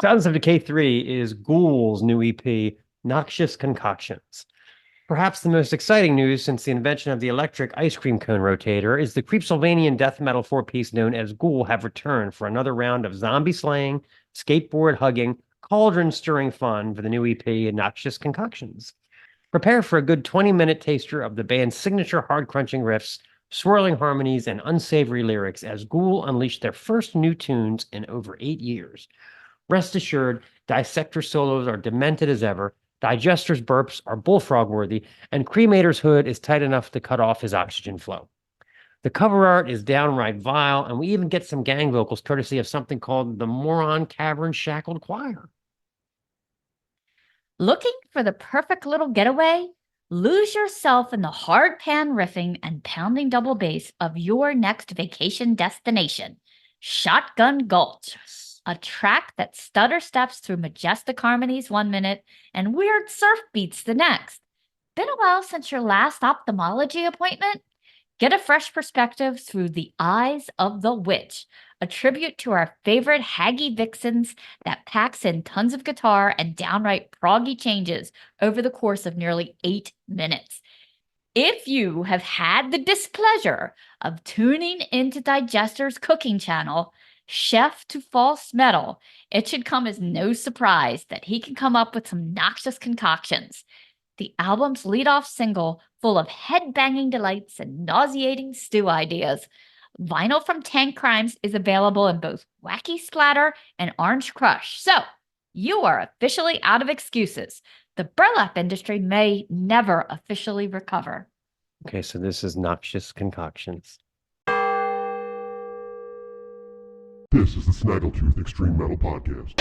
Sounds of Decay 3 is Ghoul's new EP, Noxious Concoctions. Perhaps the most exciting news since the invention of the electric ice cream cone rotator is the Creepsylvanian death metal four-piece known as Ghoul have returned for another round of zombie slaying, skateboard hugging, cauldron stirring fun for the new EP, Noxious Concoctions. Prepare for a good 20-minute taster of the band's signature hard-crunching riffs, swirling harmonies, and unsavory lyrics as Ghoul unleashed their first new tunes in over 8 years. Rest assured, Dissector solos are demented as ever, Digester's burps are bullfrog worthy, and Cremator's hood is tight enough to cut off his oxygen flow. The cover art is downright vile, and we even get some gang vocals courtesy of something called the Moron Cavern Shackled Choir. Looking for the perfect little getaway? Lose yourself in the hard pan riffing and pounding double bass of your next vacation destination, Shotgun Gulch. A track that stutter steps through majestic harmonies 1 minute and weird surf beats the next. Been a while since your last ophthalmology appointment? Get a fresh perspective through the eyes of the witch, a tribute to our favorite haggy vixens that packs in tons of guitar and downright proggy changes over the course of nearly 8 minutes. If you have had the displeasure of tuning into Digester's cooking channel, Chef to False Metal, it should come as no surprise that he can come up with some noxious concoctions. The album's leadoff single, full of head-banging delights and nauseating stew ideas. Vinyl from Tank Crimes is available in both Wacky Splatter and Orange Crush. So, you are officially out of excuses. The burlap industry may never officially recover. Okay, so this is Noxious Concoctions. This is the Snaggletooth Extreme Metal Podcast.